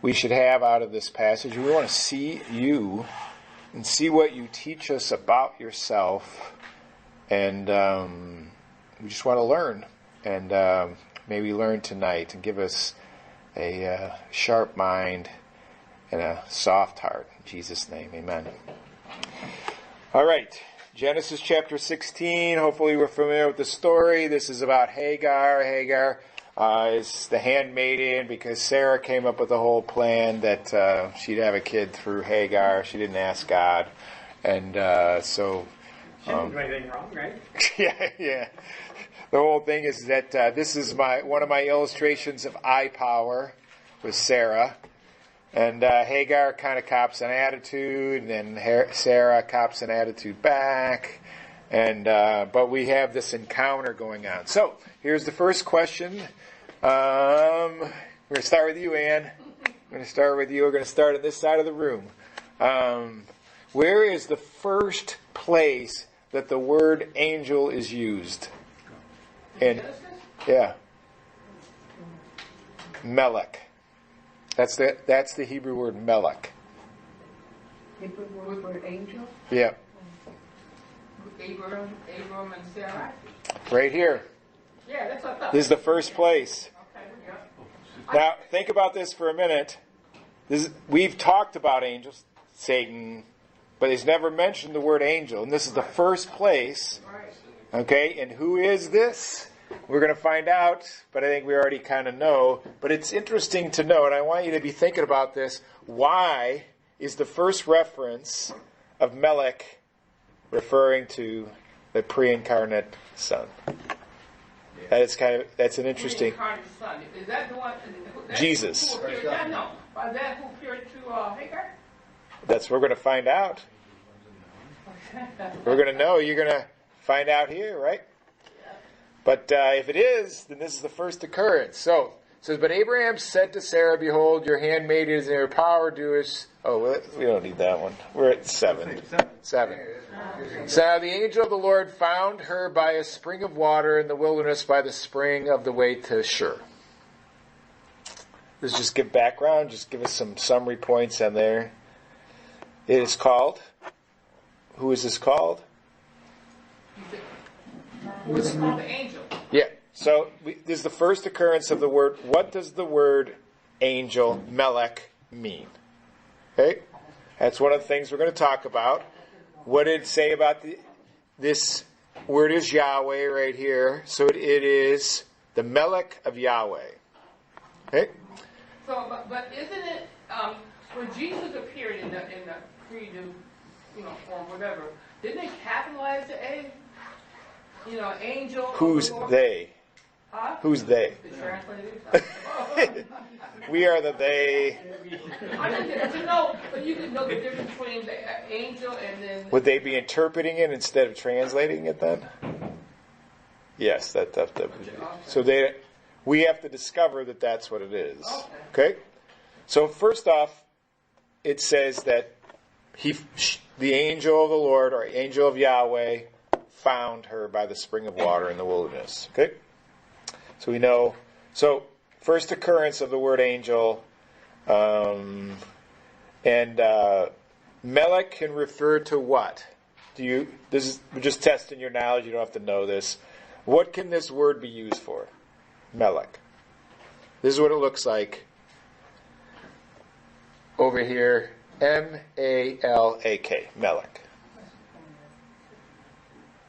we should have out of this passage. We want to see you and see what you teach us about yourself, and we just want to learn, and maybe learn tonight and give us a sharp mind and a soft heart. In Jesus' name, amen. All right, Genesis chapter 16. Hopefully we're familiar with the story. This is about Hagar. Hagar is the handmaiden because Sarah came up with the whole plan that she'd have a kid through Hagar. She didn't ask God. And so... She didn't do anything wrong, right? Yeah. The whole thing is that this is one of my illustrations of eye power with Sarah. And Hagar kind of cops an attitude, and then Sarah cops an attitude back. And but we have this encounter going on. So here's the first question. We're going to start with you, Ann. We're going to start with you. We're going to start on this side of the room. Where is the first place that the word angel is used? Yeah. Melech. That's the Hebrew word melech. Hebrew word for angel? Yeah. Abram and Sarah. Right here. Yeah, that's what I thought. This is the first place. Okay, yeah. Now, think about this for a minute. We've talked about angels, Satan, but he's never mentioned the word angel. And this is the first place. Okay, and who is this? We're going to find out, but I think we already kind of know. But it's interesting to know, and I want you to be thinking about this. Why is the first reference of Melech referring to the pre-incarnate Son? That's an interesting. Pre-incarnate Son. Is that the one? Jesus. Who appeared, yeah, no. Is that who appeared to Hagar? That's what we're going to find out. We're going to know. You're going to find out here, right? But if it is, then this is the first occurrence. So it says, but Abraham said to Sarah, behold, your handmaid is in your power, doest. Oh, well, we don't need that one. We're at 7. 7. So the angel of the Lord found her by a spring of water in the wilderness by the spring of the way to Shur. Let's just give background, just give us some summary points on there. It is called. Who is this called? Who is it called? The angel. Yeah. So this is the first occurrence of the word. What does the word angel, melech, mean? Okay? That's one of the things we're going to talk about. What did it say about this word is Yahweh right here. So it is the melech of Yahweh. Okay? So, but isn't it when Jesus appeared in the creed, form, whatever? Didn't they capitalize the A? Angel. Who's they? Huh? Who's they? The translators. We are the they. I mean, to know, but you can know the difference between the angel and then. Would they be interpreting it instead of translating it then? Yes, that. So we have to discover that that's what it is. Okay. So first off, it says that the angel of the Lord, or angel of Yahweh, found her by the spring of water in the wilderness. Okay? So we know. So, first occurrence of the word angel. And Melech can refer to what? We're just testing your knowledge. You don't have to know this. What can this word be used for? Melech. This is what it looks like. Over here. M-A-L-A-K. Melech.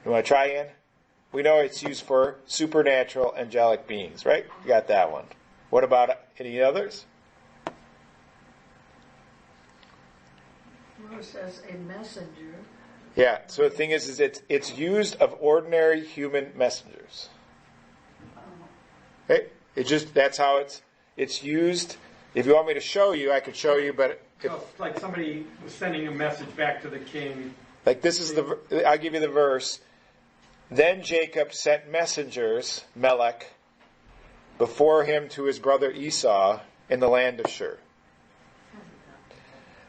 You want to try in? We know it's used for supernatural angelic beings, right? You got that one. What about any others? Well, it says a messenger. Yeah, so the thing is it's used of ordinary human messengers. Okay? That's how it's used. If you want me to show you, I could show you, but It's like somebody was sending a message back to the king. Like this is I'll give you the verse. Then Jacob sent messengers, Melech, before him to his brother Esau in the land of Shur.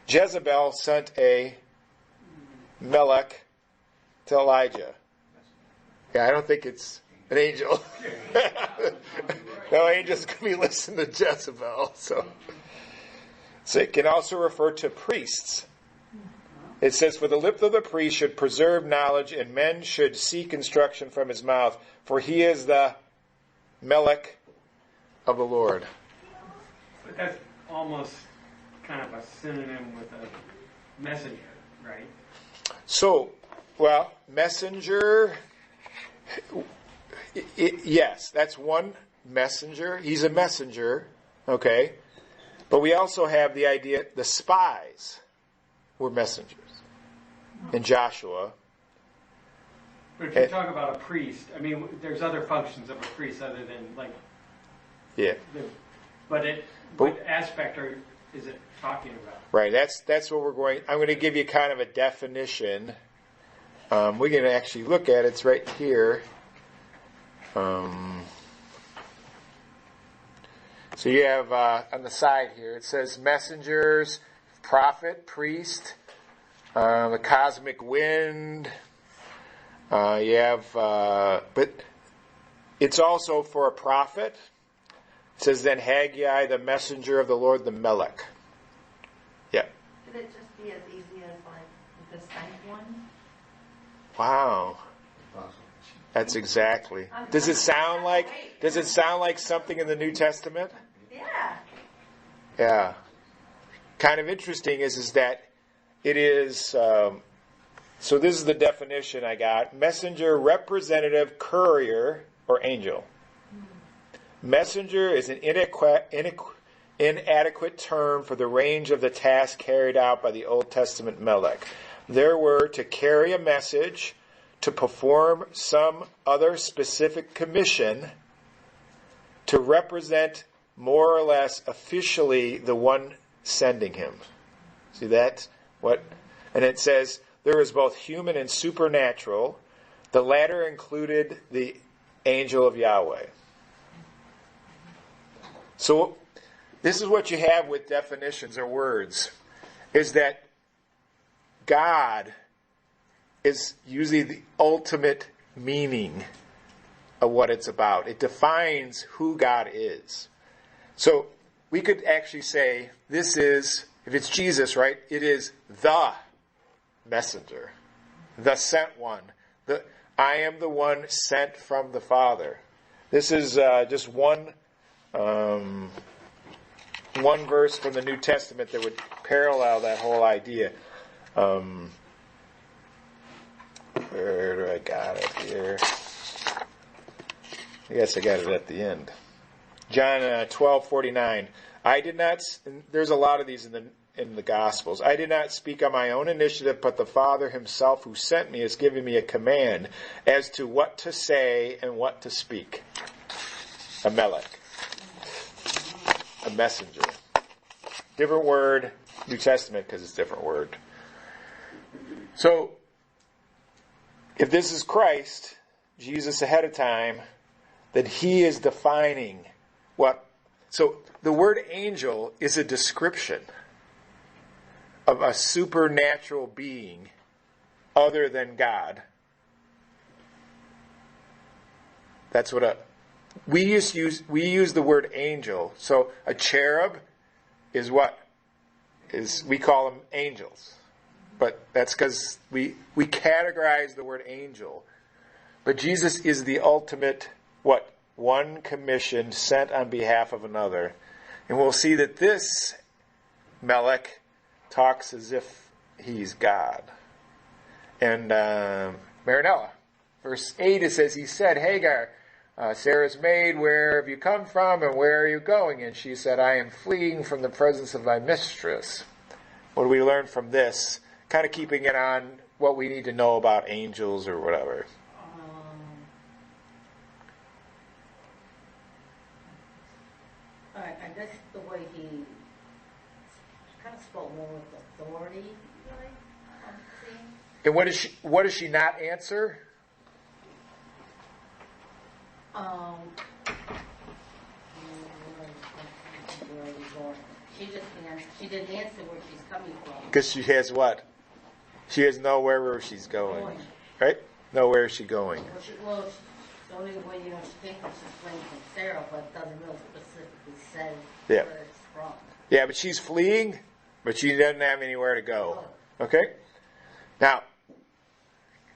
Jezebel sent a Melech to Elijah. Yeah, I don't think it's an angel. No angel's going to be listening to Jezebel. So it can also refer to priests. It says, for the lip of the priest should preserve knowledge, and men should seek instruction from his mouth, for he is the Melech of the Lord. But that's almost kind of a synonym with a messenger, right? So, well, messenger, yes, that's one messenger. He's a messenger, okay? But we also have the idea, the spies were messengers in Joshua. But if you talk about a priest, I mean, there's other functions of a priest other than, like, Yeah. What aspect is it talking about? Right, that's what we're going. I'm going to give you kind of a definition. We're going to actually look at it. It's right here. So you have on the side here, it says messengers, prophet, priest, the cosmic wind. You have, but it's also for a prophet. It says then Haggai, the messenger of the Lord, the Melech. Yeah. Could it just be as easy as like the sent one? Wow. That's exactly. Does it sound like something in the New Testament? Yeah. Yeah. Kind of interesting is that it is. So this is the definition I got: messenger, representative, courier, or angel. Messenger is an inadequate term for the range of the task carried out by the Old Testament Melech. There were to carry a message, to perform some other specific commission, to represent more or less officially the one sending him. See that? What? And it says there is both human and supernatural. The latter included the angel of Yahweh. So this is what you have with definitions or words, is that God is usually the ultimate meaning of what it's about. It defines who God is. So we could actually say this is, if it's Jesus, right, it is the messenger, the sent one. I am the one sent from the Father. This is just one verse from the New Testament that would parallel that whole idea. Where do I got it here? I guess I got it at the end. John 12:49. I did not. There's a lot of these in the Gospels. I did not speak on my own initiative, but the Father Himself, who sent me, has given me a command as to what to say and what to speak. A melech, a messenger. Different word, New Testament, because it's a different word. So, if this is Christ, Jesus ahead of time, then He is defining what. So, the word angel is a description of a supernatural being other than God. That's what we use the word angel. So a cherub is what? We call them angels. But that's because we categorize the word angel. But Jesus is the ultimate, what? One commissioned, sent on behalf of another. And we'll see that this Melech talks as if he's God. And Marinella, verse 8, it says, he said, Hagar, Sarah's maid, where have you come from and where are you going? And she said, I am fleeing from the presence of my mistress. What do we learn from this? Kind of keeping it on what we need to know about angels or whatever. I guess the way he kind of spoke more with authority, like, on the scene. And what does she not answer? Where are you going? She didn't answer where she's coming from. Because she has what? She has nowhere where she's going. Right? Nowhere is she going. The only way you don't think it's just fleeing from Sarah, but it doesn't really specifically say Yeah. where it's from. Yeah, but she's fleeing, but she doesn't have anywhere to go. Okay? Now,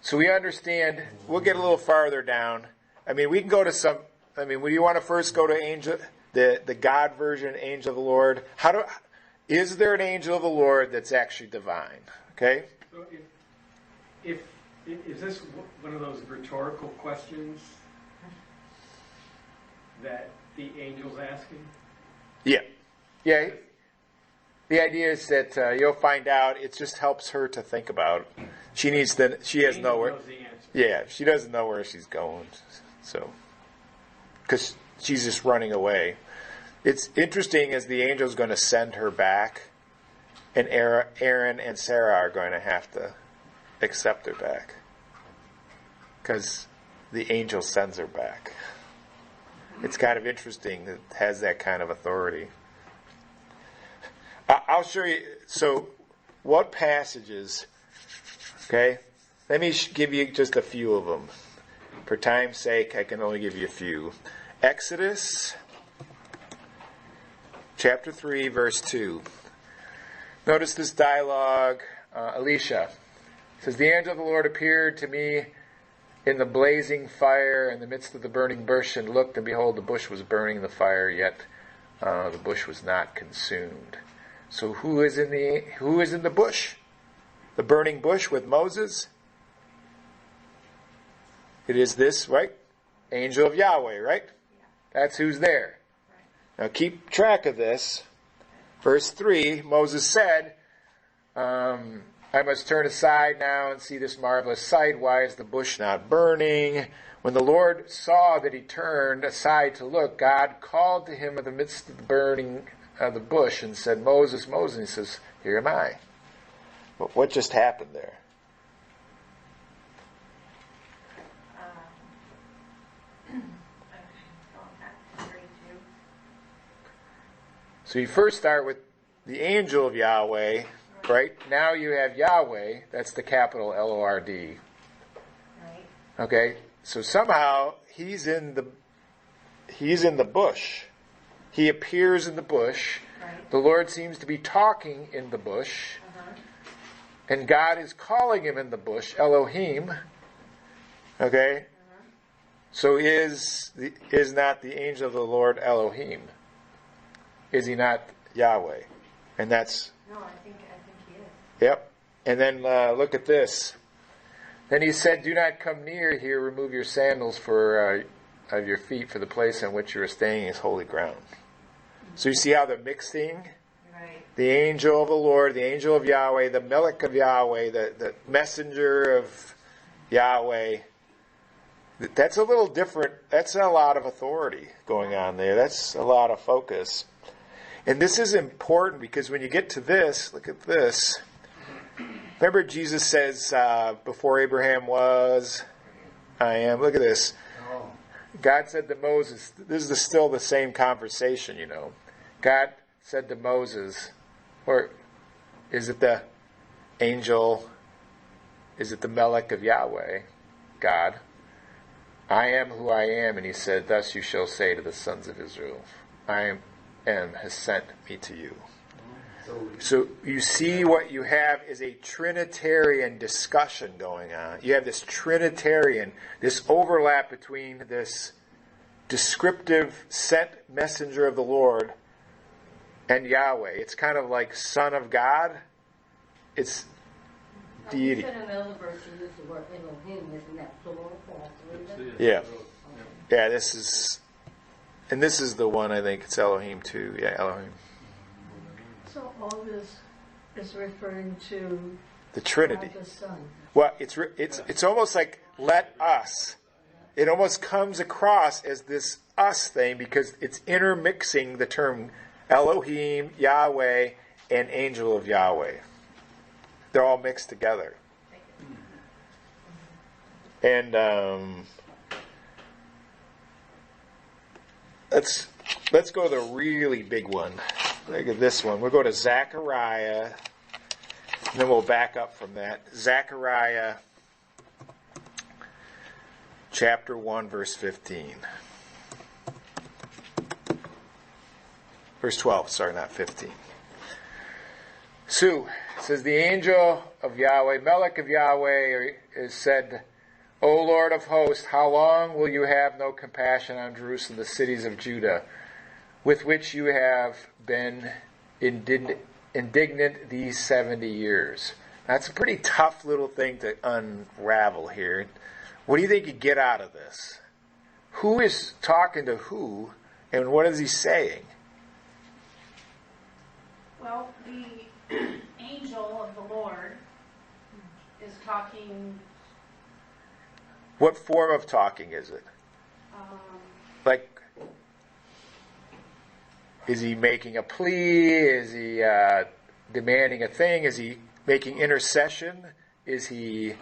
so we understand, we'll get a little farther down. I mean, we can go to some, I mean, would you want to first go to angel, the God version, angel of the Lord? Is there an angel of the Lord that's actually divine? Okay? So if is this one of those rhetorical questions that the angel's asking? Yeah. Yeah. The idea is that you'll find out. It just helps her to think about. She has The angel nowhere. knows the answer. Yeah, she doesn't know where she's going. So, because she's just running away. It's interesting as the angel's going to send her back, and Aaron and Sarah are going to have to accept her back. Because the angel sends her back. It's kind of interesting that it has that kind of authority. I'll show you. So, what passages? Okay, let me give you just a few of them. For time's sake, I can only give you a few. Exodus, chapter 3, verse 2. Notice this dialogue. Elisha says, "The angel of the Lord appeared to me in the blazing fire in the midst of the burning bush, and looked, and behold, the bush was burning in the fire, yet the bush was not consumed." So who is in the bush? The burning bush with Moses? It is this, right? Angel of Yahweh, right? That's who's there. Now keep track of this. Verse 3, Moses said, I must turn aside now and see this marvelous sight. Why is the bush not burning? When the Lord saw that he turned aside to look, God called to him in the midst of the burning of the bush and said, "Moses, Moses." And he says, "Here am I." But what just happened there? So you first start with the angel of Yahweh, right? Now you have Yahweh. That's the capital Lord. Right? Okay, so somehow he's in the bush. He appears in the bush. Right. The Lord seems to be talking in the bush. Uh-huh. And God is calling him in the bush, Elohim. Okay? Uh-huh. So is not the angel of the Lord Elohim? Is he not Yahweh? And that's... No, I think he is. Yep. And then look at this. Then he said, "Do not come near here. Remove your sandals of your feet, for the place on which you are staying is holy ground." So you see how they're mixing? Right. The angel of the Lord, the angel of Yahweh, the Melech of Yahweh, the messenger of Yahweh. That's a little different. That's a lot of authority going on there. That's a lot of focus. And this is important because when you get to this, look at this. Remember Jesus says, before Abraham was, I am. Look at this. God said to Moses, this is still the same conversation, you know. God said to Moses, or is it the angel, is it the Melech of Yahweh, God? "I am who I am," and he said, "Thus you shall say to the sons of Israel, I am has sent me to you." So you see what you have is a Trinitarian discussion going on. You have this Trinitarian, this overlap between this descriptive sent messenger of the Lord and Yahweh. It's kind of like Son of God. It's deity. You said in another verse you used the word Elohim. Isn't that plural for all three of them? Yeah. Yeah, this is the one, I think. It's Elohim too. Yeah, Elohim. So all this is referring to The Trinity. God the Son. Well, it's almost like let us. It almost comes across as this us thing because it's intermixing the term Elohim, Yahweh, and angel of Yahweh. They're all mixed together. And let's go to the really big one. Look at this one. We'll go to Zechariah, and then we'll back up from that. Zechariah chapter 1, verse 15. Verse 12, sorry, not 15. Sue says, the angel of Yahweh, Melech of Yahweh, is said, O Lord of hosts, how long will you have no compassion on Jerusalem, the cities of Judah, with which you have been indignant these 70 years? That's a pretty tough little thing to unravel here. What do you think you get out of this? Who is talking to who, and what is he saying? Well, the angel of the Lord is talking. What form of talking is it? Like, is he making a plea? Is he demanding a thing? Is he making intercession? Is he...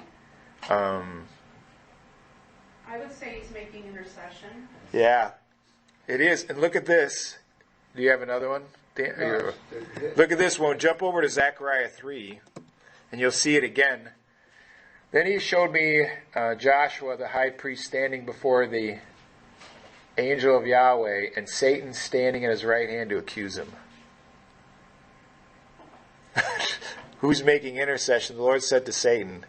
I would say he's making intercession. Yeah, it is. And look at this. Do you have another one? Dan? No, Look at this one. Jump over to Zechariah 3, and you'll see it again. Then he showed me Joshua, the high priest, standing before the angel of Yahweh, and Satan standing at his right hand to accuse him. Who's making intercession? The Lord said to Satan,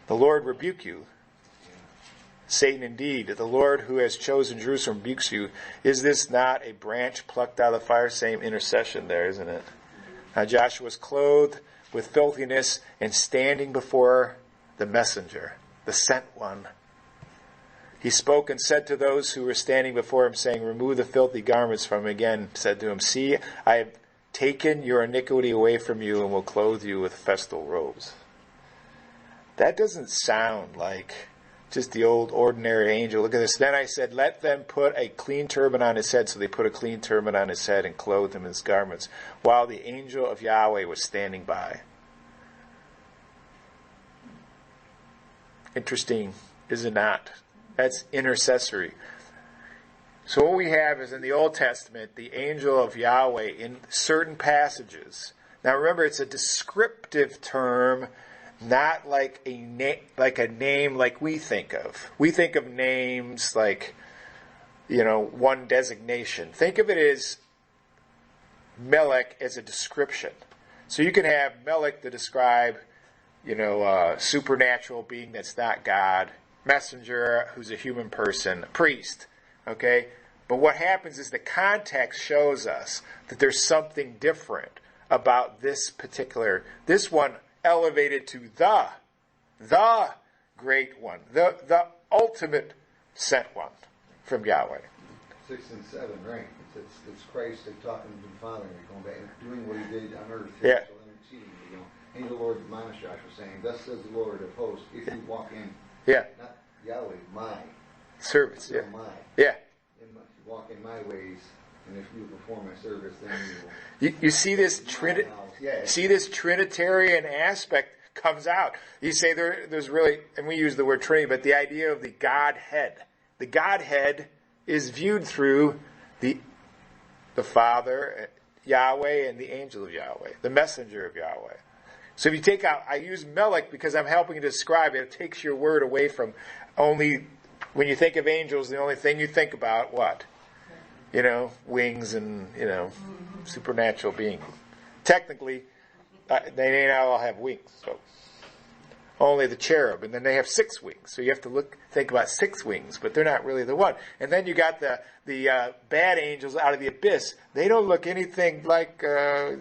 the Lord rebuke you. Satan, indeed, the Lord who has chosen Jerusalem rebukes you. Is this not a branch plucked out of the fire? Same intercession there, isn't it? Joshua was clothed with filthiness and standing before the messenger, the sent one. He spoke and said to those who were standing before him, saying, remove the filthy garments from him. Again said to him, see, I have taken your iniquity away from you and will clothe you with festal robes. That doesn't sound like just the old ordinary angel. Look at this. Then I said, let them put a clean turban on his head. So they put a clean turban on his head and clothed him in his garments, while the angel of Yahweh was standing by. Interesting, is it not? That's intercessory. So what we have is in the Old Testament, the angel of Yahweh in certain passages. Now remember, it's a descriptive term, not like a name like we think of. We think of names like, one designation. Think of it as Melech as a description. So you can have Melech to describe, a supernatural being that's not God, messenger who's a human person, a priest. Okay? But what happens is the context shows us that there's something different about this one elevated to the great one, the ultimate sent one from Yahweh. 6 and 7, right? It's Christ talking to the Father and going back and doing what he did on earth. Yeah. So interceding, And the Lord admonished Joshua, saying, thus says the Lord of hosts, if you walk in, not Yahweh, my service, my. Yeah. If you walk in my ways, and if you perform my service, then you will. You see this this Trinitarian aspect comes out. You say there's really, and we use the word Trinity, but the idea of the Godhead. The Godhead is viewed through the Father, Yahweh, and the angel of Yahweh, the messenger of Yahweh. So if you take out, I use Melech because I'm helping to describe it. It takes your word away from only, when you think of angels, the only thing you think about, what? Wings and, supernatural being. Technically, they may not all have wings, so only the cherub, and then they have 6 wings. So you have to think about 6 wings, but they're not really the one. And then you got the bad angels out of the abyss. They don't look anything like the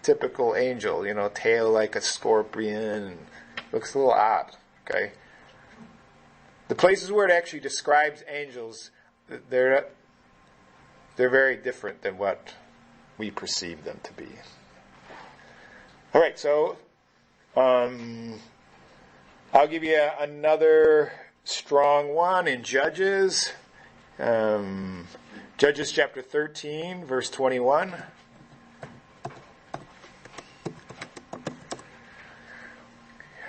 typical angel. Tail like a scorpion, and looks a little odd. Okay. The places where it actually describes angels, they're very different than what we perceive them to be. All right, so I'll give you another strong one in Judges. Judges chapter 13, verse 21. It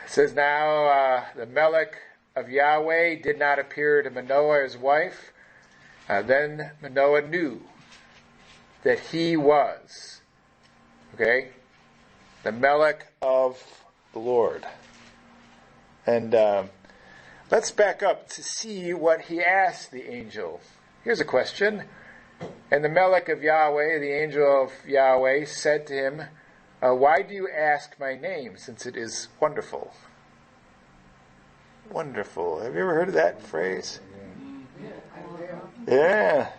says, now the Melech of Yahweh did not appear to Manoah his wife. Then Manoah knew that he was, the Melech of the Lord. And let's back up to see what he asked the angel. Here's a question. And the Melech of Yahweh, the angel of Yahweh, said to him, why do you ask my name, since it is wonderful? Wonderful. Have you ever heard of that phrase? Yeah.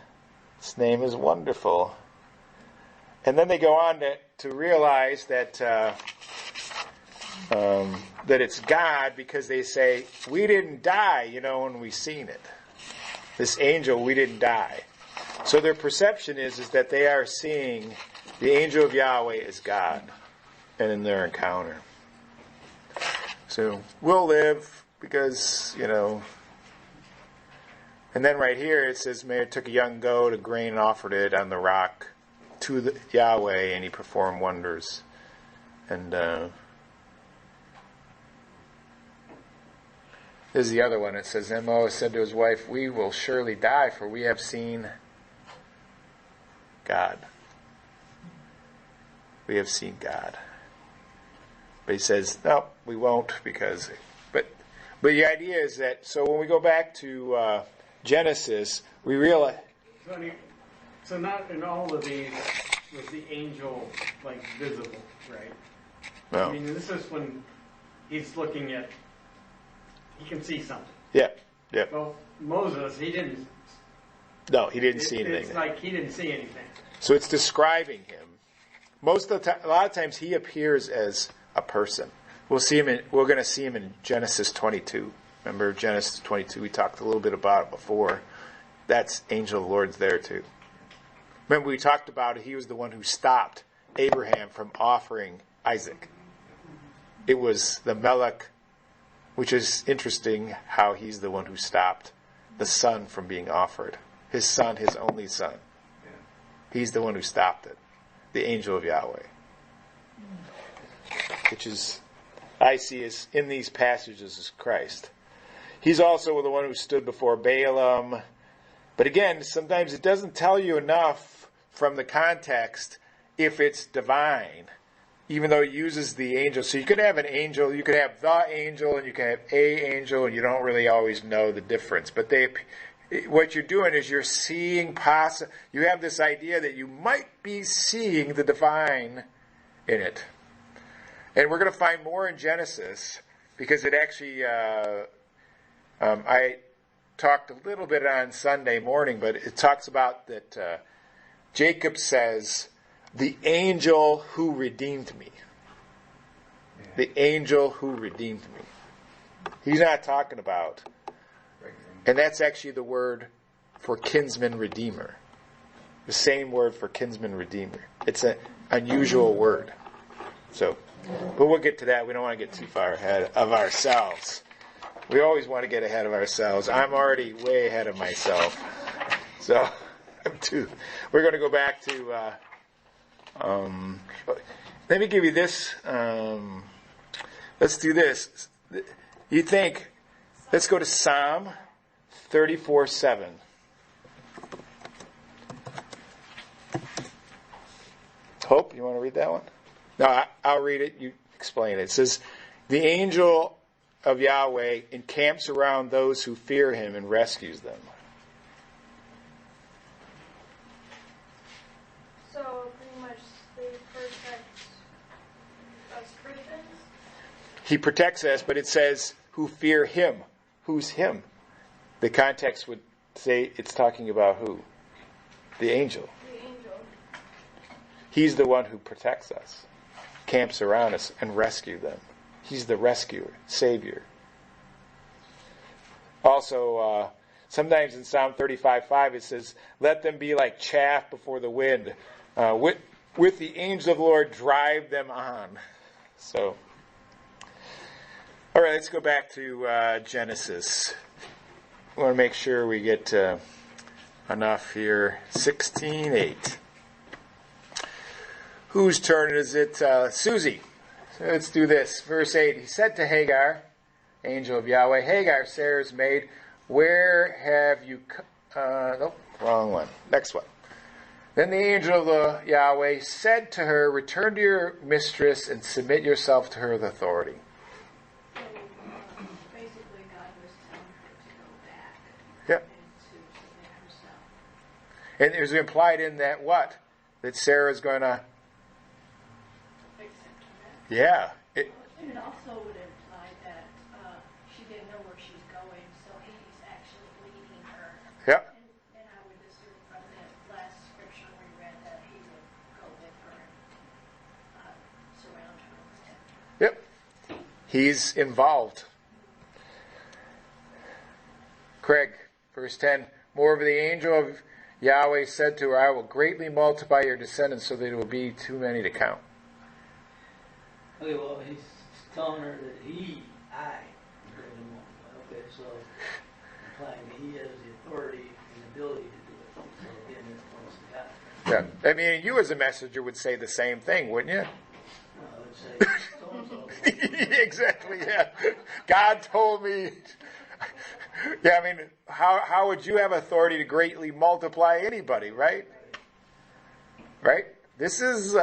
His name is wonderful. And then they go on to realize that that it's God, because they say, we didn't die, when we seen it. This angel, we didn't die. So their perception is that they are seeing the angel of Yahweh as God, and in their encounter. So we'll live because, and then right here it says, Mayor took a young goat, a grain, and offered it on the rock to the Yahweh, and he performed wonders. And this is the other one. It says, then Moses said to his wife, we will surely die, for we have seen God. We have seen God. But he says, no, we won't, because... But the idea is that, so when we go back to Genesis, we realize... So not in all of these was the angel, visible, right? No. I mean, this is when he's looking at... He can see something. Yeah. Well, Moses, he didn't... No, he didn't see anything. It's like he didn't see anything. So it's describing him. Most of the time, a lot of times he appears as a person. We're going to see him in Genesis 22. Remember Genesis 22? We talked a little bit about it before. That's angel of the Lord's there too. Remember we talked about it. He was the one who stopped Abraham from offering Isaac. It was the Melech, which is interesting how he's the one who stopped the son from being offered. His son, his only son. He's the one who stopped it. The angel of Yahweh. Which is, I see as in these passages as Christ. He's also the one who stood before Balaam. But again, sometimes it doesn't tell you enough from the context if it's divine, even though it uses the angel. So you could have an angel, you could have the angel, and you can have a angel, and you don't really always know the difference. But what you're doing is you're seeing you have this idea that you might be seeing the divine in it. And we're going to find more in Genesis, because it actually, I talked a little bit on Sunday morning, but it talks about that Jacob says, the angel who redeemed me. The angel who redeemed me. He's not talking about... And that's actually the word for kinsman redeemer. The same word for kinsman redeemer. It's an unusual word. So, but we'll get to that. We don't want to get too far ahead of ourselves. We always want to get ahead of ourselves. I'm already way ahead of myself. So, we're going to go back to, let me give you this. Let's do this. You think, let's go to Psalm 34:7. Hope, you want to read that one? No, I'll read it. You explain it. It says, the angel of Yahweh encamps around those who fear him and rescues them. So pretty much they protect us Christians? He protects us, but it says who fear him. Who's him? The context would say it's talking about who? The angel. The angel. He's the one who protects us, camps around us, and rescue them. He's the rescuer, savior. Also, sometimes in Psalm 35:5 it says, let them be like chaff before the wind. With the angels of the Lord drive them on. So, all right, let's go back to Genesis. I want to make sure we get enough here. 16:8. Whose turn is it? Susie. So let's do this. Verse 8. He said to Hagar, angel of Yahweh, Hagar, Sarah's maid, where have you... nope, wrong one. Next one. Then the angel of the Yahweh said to her, return to your mistress and submit yourself to her with authority. Basically, God was telling And there's implied in that what? That Sarah's going to, yeah. And it also would imply that she didn't know where she's going, so he's actually leading her. Yep. And I would assume from that last scripture we read that he would go with her and surround her and protect her. Yep. He's involved. Craig, verse 10. Moreover, the angel of Yahweh said to her, I will greatly multiply your descendants so that it will be too many to count. Okay, well, he's telling her that I, greatly multiply. Okay, so implying that he has the authority and ability to do it. So again, it points to God. Yeah. I mean, you as a messenger would say the same thing, wouldn't you? I would say, so-and-so. Exactly, yeah. God told me. Yeah, I mean, how would you have authority to greatly multiply anybody, right? Right? This is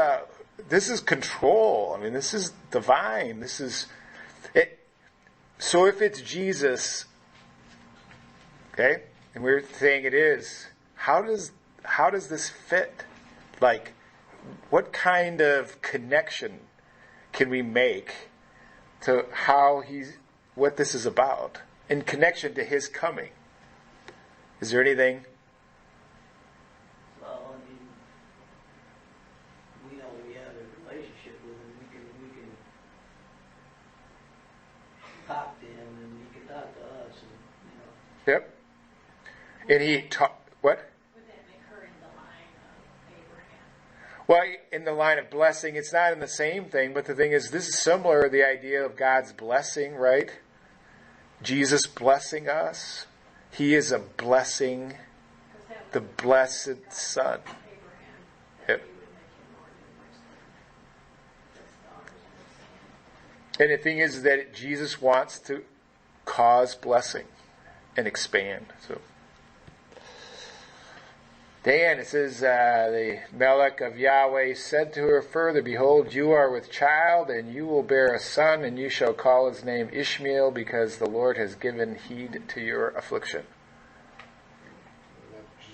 control. I mean, this is divine. This is it. So if it's Jesus, okay, and we're saying it is, how does this fit? Like, what kind of connection can we make to what this is about in connection to his coming? Is there anything? Well, I mean, we know we have a relationship with him. We can talk to him, and he can talk to us, and Yep. And he taught what? Would that make her in the line of Abraham? Well, in the line of blessing, it's not in the same thing, but the thing is, this is similar to the idea of God's blessing, right? Jesus blessing us. He is a blessing, the blessed Son. Yep. And the thing is that Jesus wants to cause blessing and expand. So, Dan, it says, the Melech of Yahweh said to her further, Behold, you are with child, and you will bear a son, and you shall call his name Ishmael, because the Lord has given heed to your affliction.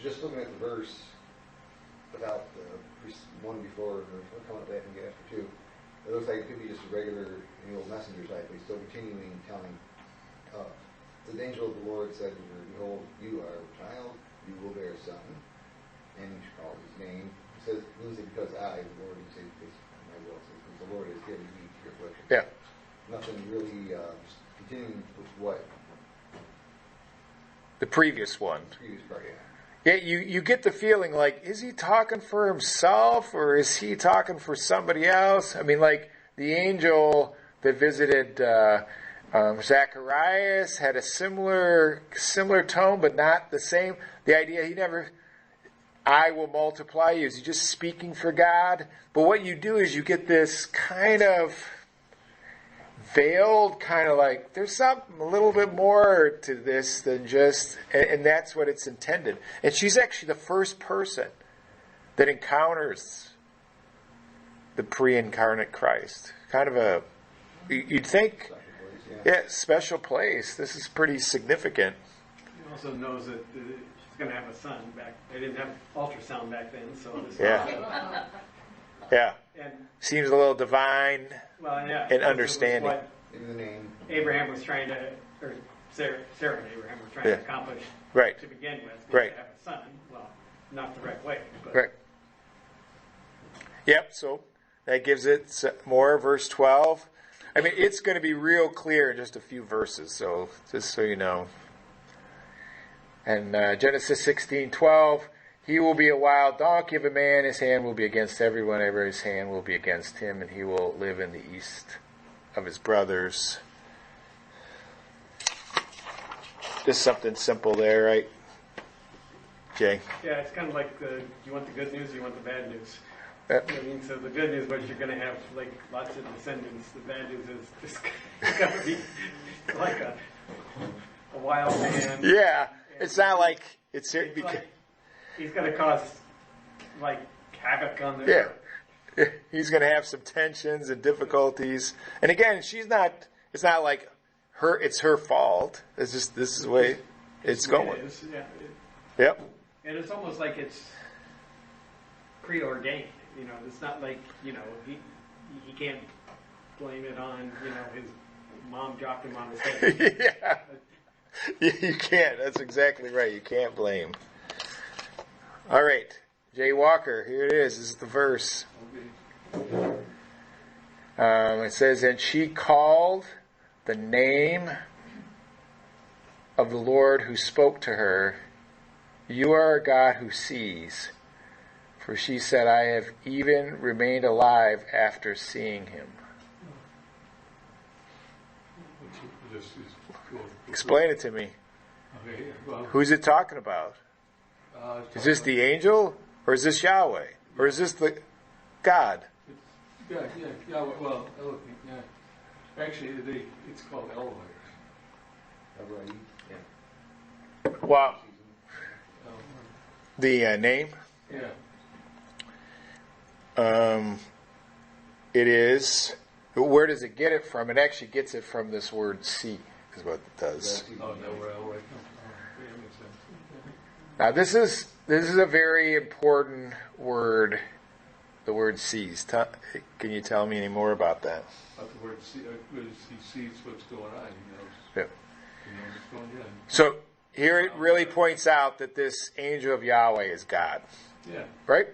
Just looking at the verse without the one before, or coming up after two, it looks like it could be just a regular messenger type, but he's still continuing telling, the angel of the Lord said to her, Behold, you are a child, you will bear a son, and you shall call his name. It says, lose it because I, the Lord, you say, because my will says, because the Lord has given heed to your affliction. Yeah. Nothing really, just continuing with what? The previous one. The previous part, yeah. Yeah, you get the feeling like, is he talking for himself or is he talking for somebody else? I mean, like the angel that visited Zacharias had a similar tone, but not the same. The idea I will multiply you. Is he just speaking for God? But what you do is you get this kind of veiled, kind of like, there's something a little bit more to this than just, and that's what it's intended. And she's actually the first person that encounters the pre-incarnate Christ. Kind of you'd think, special place. This is pretty significant. He also knows that she's going to have a son back. They didn't have ultrasound back then, so this Yeah. And seems a little divine and understanding. In the name. Abraham was trying to, or Sarah and Abraham were trying to accomplish to begin with. Right. To have a son. Well, not the right way. But. Right. Yep, so that gives it more. Verse 12. I mean, it's going to be real clear in just a few verses, so just so you know. And Genesis 16:12. He will be a wild donkey of a man, his hand will be against everyone, his hand will be against him, and he will live in the east of his brothers. Just something simple there, right, Jay? Yeah, it's kind of like you want the good news or you want the bad news? Yep. I mean, so the good news was you're going to have like lots of descendants. The bad news is it's going to be like a wild man. Yeah, it's not like it's like he's going to cause like havoc on the He's going to have some tensions and difficulties. And again, it's not like it's her fault. It's just, this is the way it's going. It is, yeah. Yep. And it's almost like it's preordained. It's not like he can't blame it on his mom dropped him on his head. Yeah, you can't. That's exactly right. You can't blame. All right, Jay Walker. Here it is. This is the verse. It says, "And she called the name of the Lord who spoke to her, 'You are a God who sees.' For she said, 'I have even remained alive after seeing him.'" Explain it to me. Okay, well, Who's it talking about? Is this the angel, or is this Yahweh, or is this the God? yeah. Well, Elohim, yeah. Actually, it's called Elohim. Yeah. Well, the name. Yeah. It is. Where does it get it from? It actually gets it from this word "see," is what it does. Oh, no, where Elohim comes from. Yeah, that makes sense. Now, this is a very important word. The word "sees." Can you tell me any more about that? But the word see, he sees what's going on. He knows. Yep. He knows what's going on. So here it really points out that this angel of Yahweh is God. Yeah. Right?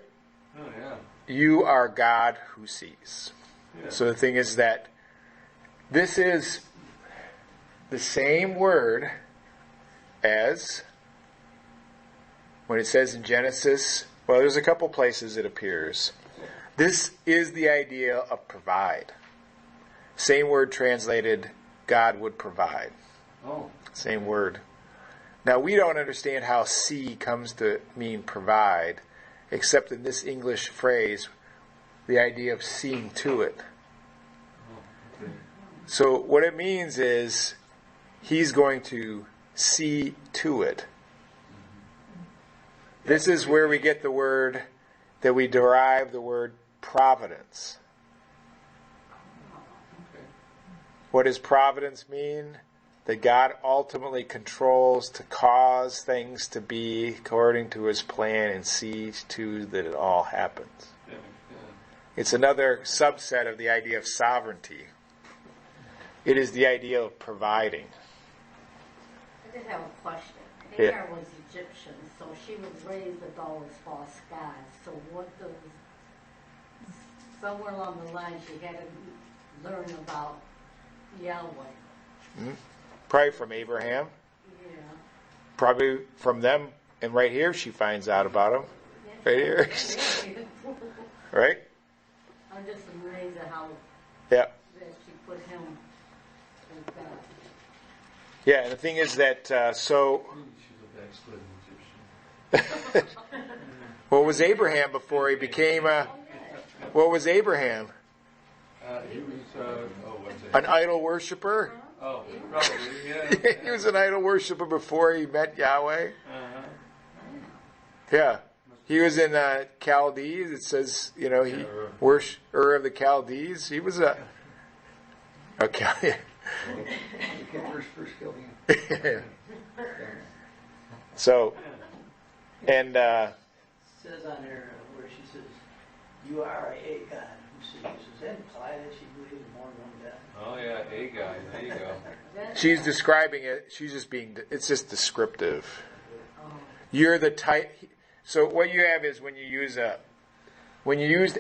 Oh, yeah. You are God who sees. Yeah. So the thing is that this is the same word as when it says in Genesis, well, there's a couple places it appears. This is the idea of provide. Same word translated, God would provide. Oh. Same word. Now, we don't understand how see comes to mean provide, except in this English phrase, the idea of seeing to it. Okay. So what it means is he's going to see to it. This is where we get the word that we derive the word providence. Okay. What does providence mean? That God ultimately controls to cause things to be according to his plan and sees to that it all happens. Yeah. It's another subset of the idea of sovereignty. It is the idea of providing. I did have a question. Yeah. Hagar was Egyptian, so she was raised with all those false gods. So what does, somewhere along the line, she had to learn about Yahweh. Hmm? Probably from Abraham. Yeah. Probably from them. And right here she finds out about him. Right here. Right? I'm just amazed at how Yeah. that she put him as God. Yeah, and the thing is that, so, Maybe she's a backslidden Egyptian. what was Abraham before he became what was Abraham? He was, what's that? An idol worshiper? Oh, probably, yeah. He was an idol worshiper before he met Yahweh. Uh-huh. Yeah. He was in Chaldees. It says, he worshiped Ur of the Chaldees. He was a okay. First killed him. So, and It says on there where she says, "You are a God who sees." Does that imply that she believes in more than one God? Oh, yeah, a guy. There you go. she's describing it. She's just it's just descriptive. You're the type. So what you have is when you used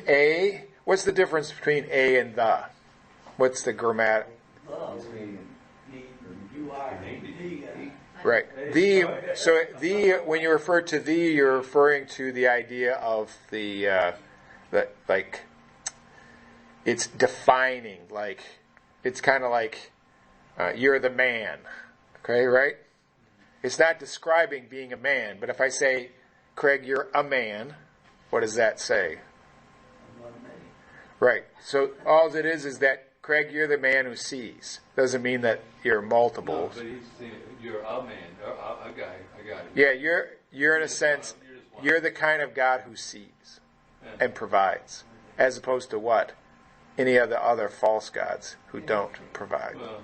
a, what's the difference between a and the? What's the grammar? Love. You are the God. Right. When you refer to the, you're referring to the idea of the like, it's defining, like, it's kind of like, you're the man. Okay, right? It's not describing being a man, but if I say, Craig, you're a man, what does that say? Right. So all it is that, Craig, you're the man who sees. Doesn't mean that you're No, multiples. but he's saying, you're a man, a guy, I got it. Yeah, you're in a sense, you're the kind of God who sees and provides, as opposed to what? Any of the other false gods who don't provide. Well,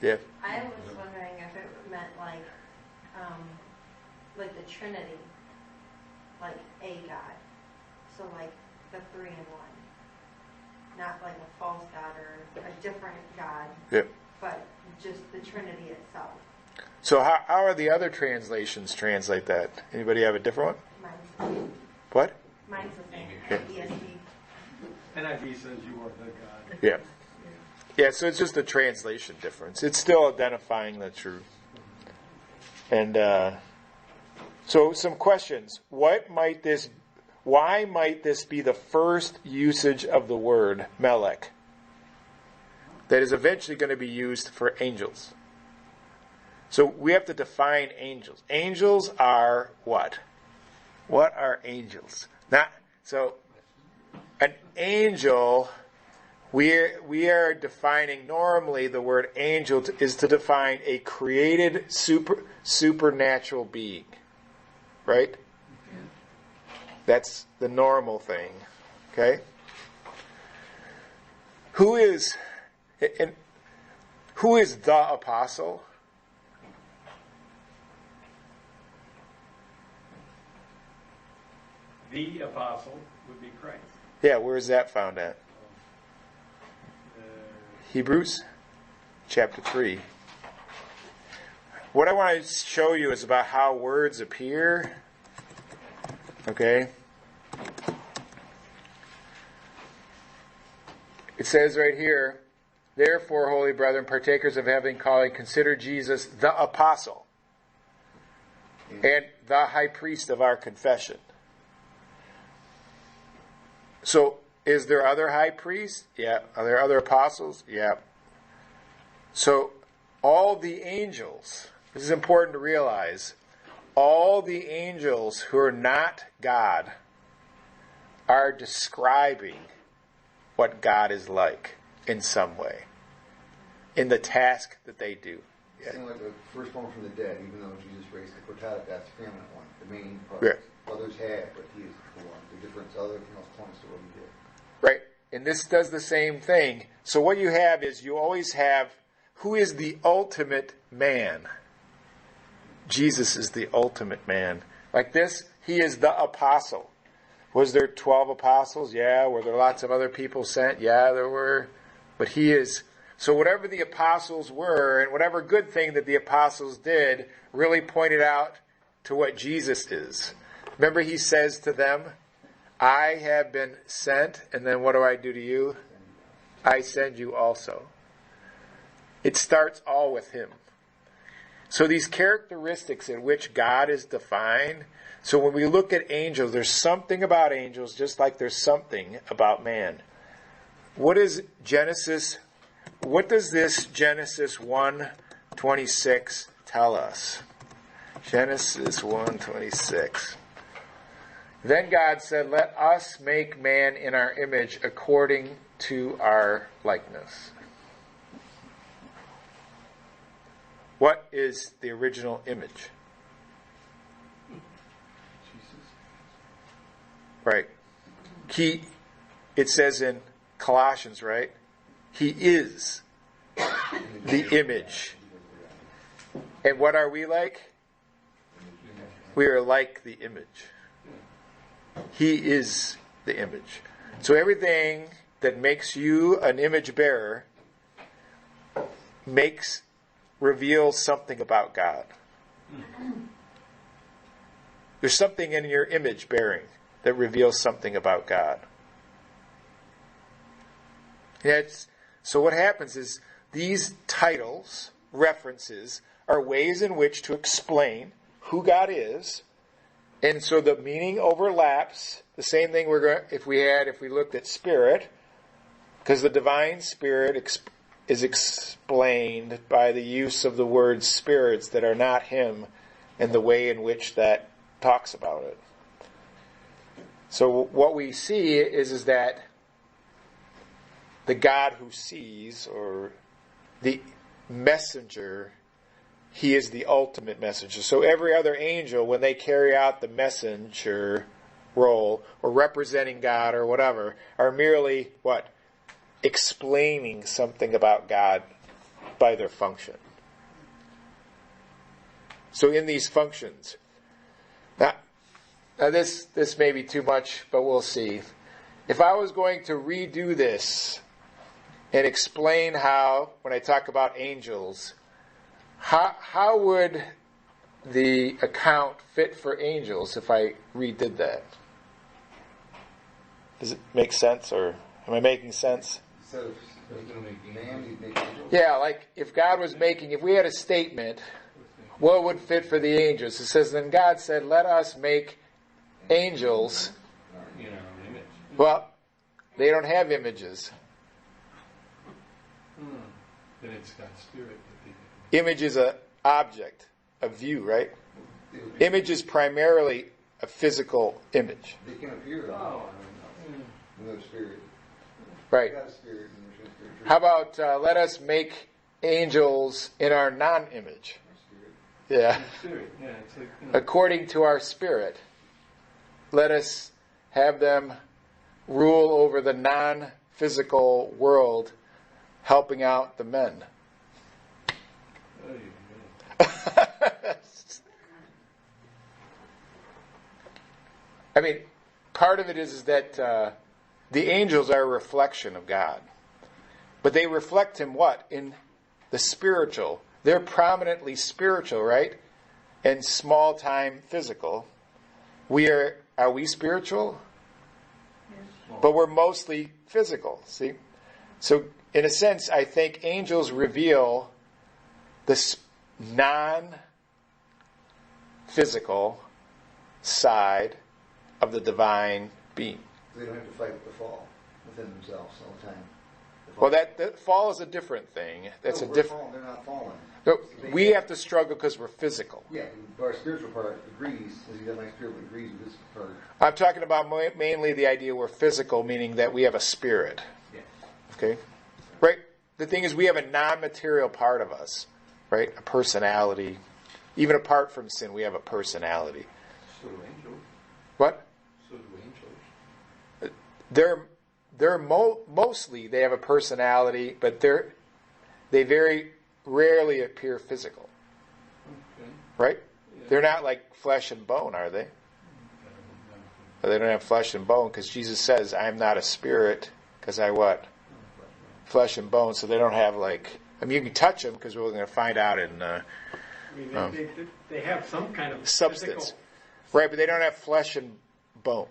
Yeah. I was wondering if it meant like like the Trinity, like a God. So like the three in one. Not like a false God or a different God, Yep. but just the Trinity itself. So how are the other translations translate that? Anybody have a different one? What? Mine's the same. Yeah. ESV. NIV says you are the God. Yeah. Yeah, so it's just a translation difference. It's still identifying the truth. And so some questions. Why might this be the first usage of the word melech that is eventually going to be used for angels? So we have to define angels. Angels are what? What are angels? So an angel, we are defining, normally the word angel is to define a created supernatural being. Right? That's the normal thing. Okay? Who is the apostle? The apostle would be Christ. Yeah, where is that found at? Hebrews chapter 3. What I want to show you is about how words appear. Okay? It says right here, therefore, holy brethren, partakers of heavenly calling, consider Jesus the apostle and the high priest of our confession. So, is there other high priests? Yeah. Are there other apostles? Yeah. So, all the angels, this is important to realize, all the angels who are not God are describing what God is like in some way, in the task that they do. Yeah. It's like the firstborn from the dead, even though Jesus raised the prototype, that's the preeminent one, the main part. Yeah. Others have, but he is the one. The difference, everything else points to what he did. Right. And this does the same thing. So what you have is you always have, who is the ultimate man? Jesus is the ultimate man. Like this, he is the apostle. Was there 12 apostles? Yeah. Were there lots of other people sent? Yeah, there were. But he is. So whatever the apostles were, and whatever good thing that the apostles did, really pointed out to what Jesus is. Remember, he says to them, I have been sent, and then what do I do to you? I send you also. It starts all with him. So these characteristics in which God is defined, so when we look at angels, there's something about angels just like there's something about man. What does this Genesis 1:26 tell us? Genesis 1:26. Then God said, let us make man in our image according to our likeness. What is the original image? Jesus. Right. It says in Colossians, right? He is the image. And what are we like? We are like the image. He is the image. So everything that makes you an image bearer reveals something about God. There's something in your image bearing that reveals something about God. So what happens is these titles, references, are ways in which to explain who God is. And so the meaning overlaps. The same thing if we looked at spirit, because the divine spirit is explained by the use of the word spirits that are not him and the way in which that talks about it. So what we see is that the God who sees, or the messenger, he is the ultimate messenger. So every other angel, when they carry out the messenger role, or representing God or whatever, are merely, what? Explaining something about God by their function. So in these functions, Now this may be too much, but we'll see. If I was going to redo this and explain how, when I talk about angels, how would the account fit for angels if I redid that? Does it make sense, or am I making sense? Instead of man, you'd make angels. Yeah, like if God was making, if we had a statement, what would fit for the angels? It says, then God said, let us make angels. Well, they don't have images. Then it's God's spirit. Image is an object, a view, right? Image is primarily a physical image. They can appear in their spirit. Right. God's spirit and their spirit. How about let us make angels in our non-image? Yeah. Spirit, yeah, it's like, According to our spirit. Let us have them rule over the non-physical world, helping out the men. I mean, part of it is that the angels are a reflection of God. But they reflect Him what? In the spiritual. They're prominently spiritual, right? And small-time physical. Are we spiritual? But we're mostly physical, see? So, in a sense, I think angels reveal the non-physical side of the divine being. They don't have to fight with the fall within themselves all the time. Well, that fall is a different thing. That's a different. They're not fallen. No, we have to struggle because we're physical. Yeah, but our spiritual part agrees, as he does my spirit agrees with his part. I'm talking about mainly the idea we're physical, meaning that we have a spirit. Yeah. Okay? Right? The thing is, we have a non-material part of us, right? A personality. Even apart from sin, we have a personality. so do angels. What? So do angels. They're mostly, they have a personality, but they very rarely appear physical. Okay. Right? Yeah. They're not like flesh and bone, are they? They don't have flesh and bone because Jesus says, I am not a spirit because I what? Flesh and bone. So they don't have like, I mean, you can touch them because we're going to find out in I mean, they have some kind of substance. physical- Right, but they don't have flesh and bone.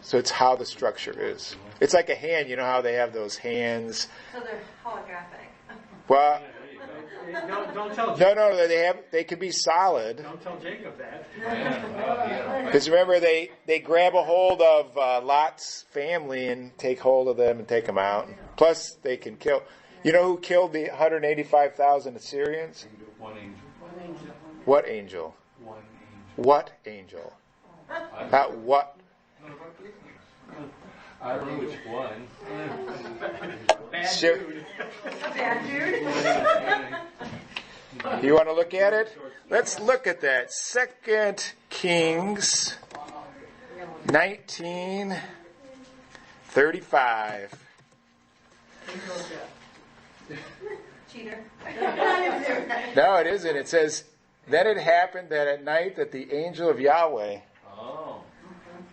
So it's how the structure is. It's like a hand. You know how they have those hands? So they're holographic. Well, Don't tell no, they can be solid. Don't tell Jacob that. Because remember, they grab a hold of Lot's family and take hold of them and take them out. Plus, they can kill. You know who killed the 185,000 Assyrians? One angel. What angel? One angel. What angel? Not what. I don't know which one. Bad Sure. dude. Bad dude. You want to look at it? Let's look at that. 2 Kings 19:35. Cheater. No, it isn't. It says, then it happened that at night that the angel of Yahweh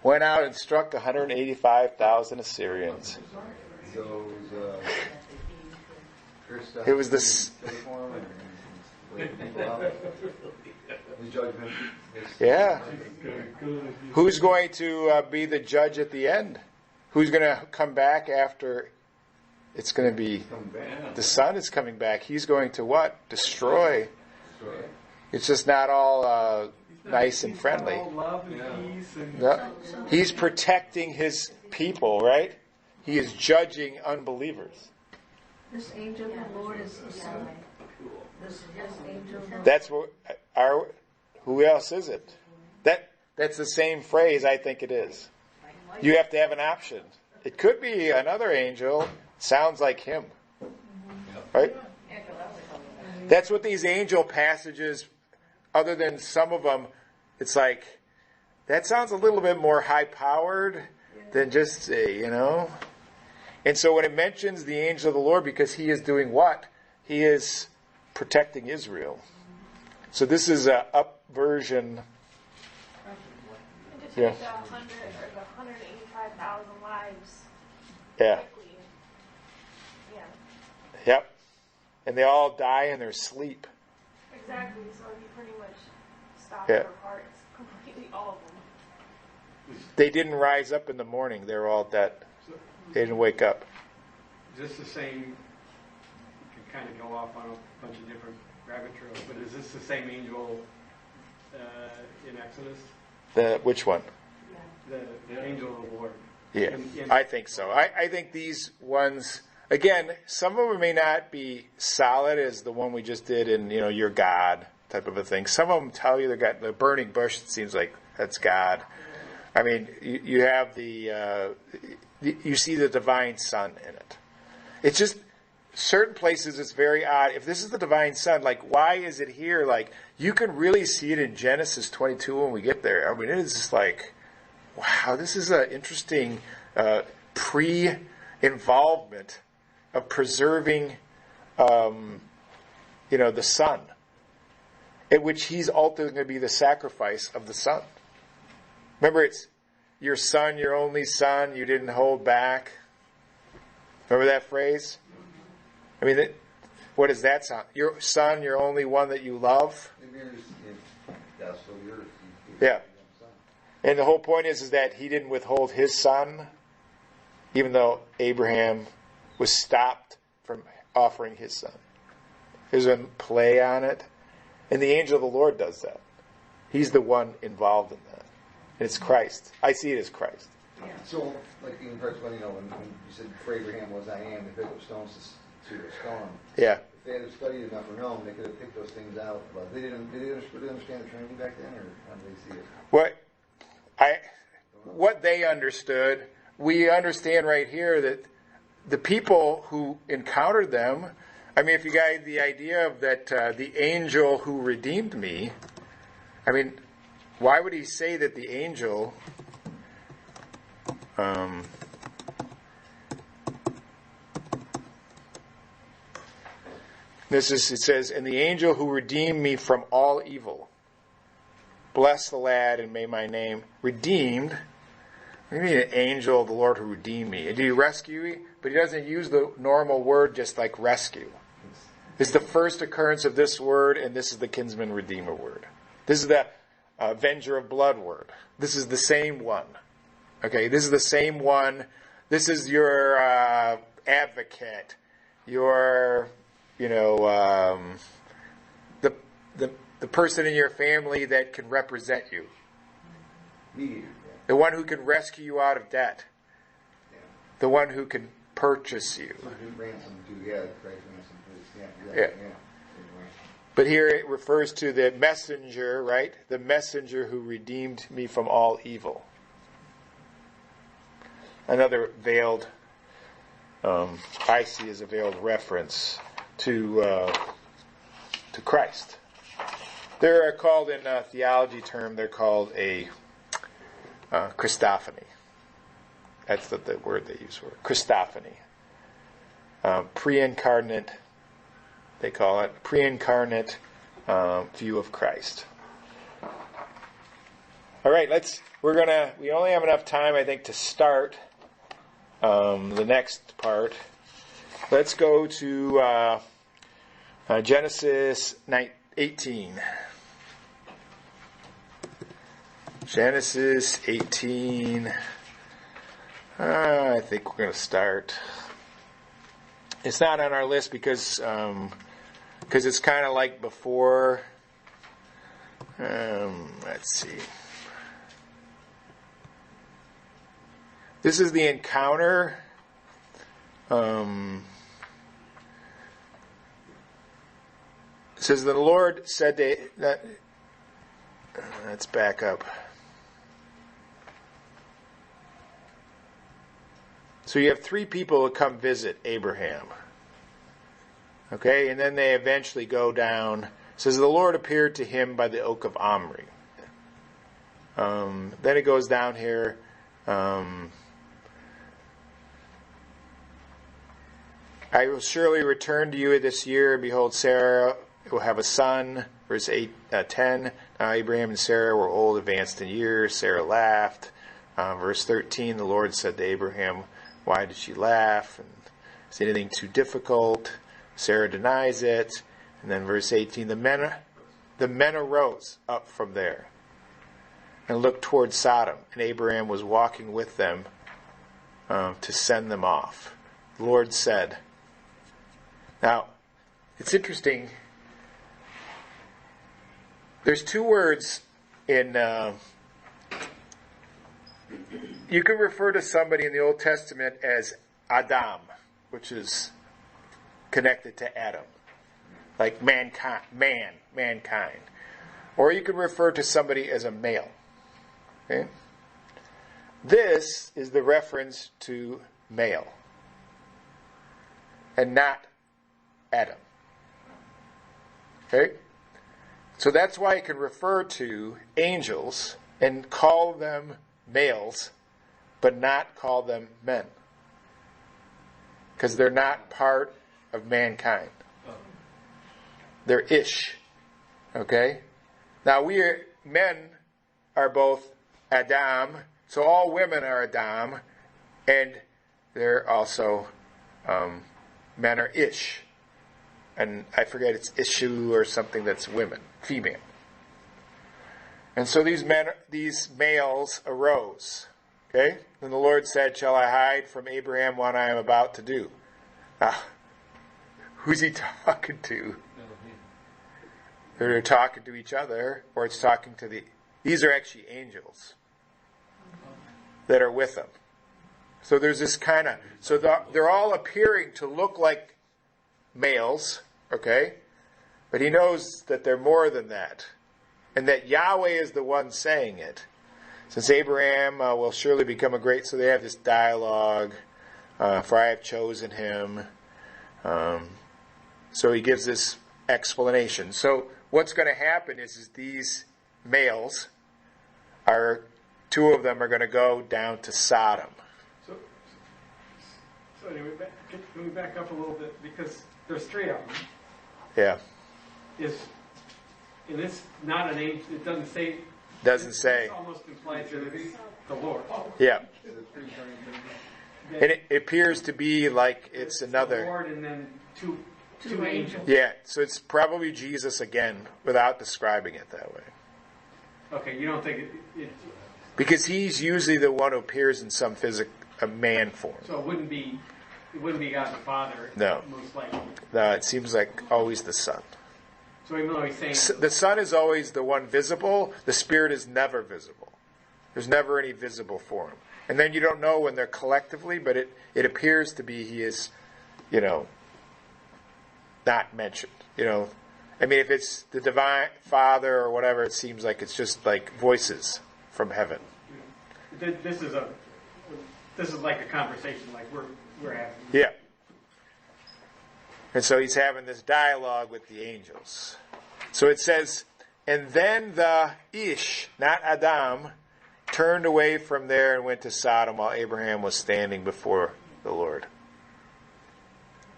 went out and struck 185,000 Assyrians. So It was this. His judgment is Yeah. Who's going to be the judge at the end? Who's going to come back after? It's going to be coming back. the Son is coming back. He's going to what? Destroy. It's just not all nice and friendly. All love and peace and No. He's protecting his people, right? He is judging unbelievers. This angel of the Lord is the Son. This angel of the That's what who else is it? That's the same phrase I think it is. You have to have an option. It could be another angel. Sounds like him. Right? That's what these angel passages, other than some of them, it's like, that sounds a little bit more high-powered than just, And so when it mentions the angel of the Lord, because he is doing what? He is protecting Israel. So this is a up version Yeah. the 185,000 lives. Yeah. Quickly. Yeah. Yep. And they all die in their sleep. Exactly. So he pretty much stopped Yeah. their hearts completely, all of them. They didn't rise up in the morning. They were all dead. They didn't wake up. Is this the same, you could kind of go off on a bunch of different rabbit trails, but is this the same angel in Exodus? Which one? The angel of the Lord? Yeah, I think so. I think these ones, again, some of them may not be solid as the one we just did in, your God type of a thing. Some of them tell you they got the burning bush. It seems like that's God. I mean, you have you see the divine Son in it. It's just certain places it's very odd. If this is the divine Son, like, why is it here? Like, you can really see it in Genesis 22 when we get there. I mean, it is just like, wow, this is an interesting pre-involvement of preserving, the Son, in which he's ultimately going to be the sacrifice of the Son. Remember, it's your son, your only son, you didn't hold back. Remember that phrase? I mean, what does that sound? Your son, your only one that you love? Yeah. And the whole point is that he didn't withhold his son, even though Abraham was stopped from offering his son. There's a play on it. And the angel of the Lord does that. He's the one involved in that. And it's Christ. I see it as Christ. So, like in verse 1, when you said, for Abraham was I am, they picked up stones to stone him. Yeah. If they had studied enough or known, they could have picked those things out. But did they understand the Trinity back then, or how did they see it? What they understood, we understand right here that the people who encountered them, I mean, if you got the idea of that the angel who redeemed me, I mean, why would he say that the angel it says, and the angel who redeemed me from all evil. Bless the lad and may my name redeemed. What do you mean an angel of the Lord who redeemed me? Did he rescue me? But he doesn't use the normal word just like rescue. It's the first occurrence of this word, and this is the kinsman redeemer word. This is the avenger of blood word. This is the same one. Okay, this is the same one. This is your advocate, your, the person in your family that can represent you. Mediator. The one who can rescue you out of debt. Yeah. The one who can purchase you. Ransom to, Christ ransom to, Yeah. But here it refers to the messenger, right? The messenger who redeemed me from all evil. Another veiled, I see as a veiled reference to Christ. They're called in a theology term, they're called a Christophany. That's the word they use for it. Christophany. Pre-incarnate, they call it, pre-incarnate view of Christ. All right, we only have enough time, I think, to start the next part. Let's go to Genesis 18. Genesis 18. I think we're going to start. It's not on our list because it's kind of like before. Let's see. This is the encounter. It says the Lord said that. Let's back up. So you have three people who come visit Abraham. Okay, and then they eventually go down. It says the Lord appeared to him by the oak of Mamre. Then it goes down here. I will surely return to you this year, and behold, Sarah will have a son. Verse 10. Abraham and Sarah were old, advanced in years. Sarah laughed. Verse 13, the Lord said to Abraham, why did she laugh? And is anything too difficult? Sarah denies it. And then verse 18, the men arose up from there and looked toward Sodom, and Abraham was walking with them to send them off. The Lord said, now, it's interesting. There's two words in, you can refer to somebody in the Old Testament as Adam, which is connected to Adam, like mankind. Or you can refer to somebody as a male. Okay? This is the reference to male, and not Adam. Okay? So that's why it can refer to angels and call them males, but not call them men. Because they're not part of mankind. They're ish. Okay? Now men are both Adam, so all women are Adam, and they're also, men are ish. And I forget, it's Ishu or something that's women, female. And so these males arose. Okay? And the Lord said, shall I hide from Abraham what I am about to do? Now, who's he talking to? They're talking to each other, or it's talking to these are actually angels that are with them. So there's this kind of, so they're all appearing to look like males, okay? But he knows that they're more than that. And that Yahweh is the one saying it. Since Abraham will surely become a great, so they have this dialogue, for I have chosen him. So he gives this explanation. So what's going to happen is these males two of them are going to go down to Sodom. So anyway, can we back up a little bit? Because there's three of them. Yeah. And it's not an angel, it doesn't say. Doesn't say. It almost implies that it's the Lord. Yeah. And it appears to be like it's another. The Lord and then two angels. Yeah, so it's probably Jesus again, without describing it that way. Okay, you don't think it because he's usually the one who appears in some a man form. So it wouldn't be God the Father. No. Most likely. No, it seems like always the Son. So even though he's saying the Son is always the one visible, the Spirit is never visible. There's never any visible form. And then you don't know when they're collectively, but it appears to be he is, not mentioned. I mean, if it's the Divine Father or whatever, it seems like it's just like voices from heaven. This is like a conversation like we're having. Yeah. And so he's having this dialogue with the angels. So it says, and then the Ish, not Adam, turned away from there and went to Sodom while Abraham was standing before the Lord.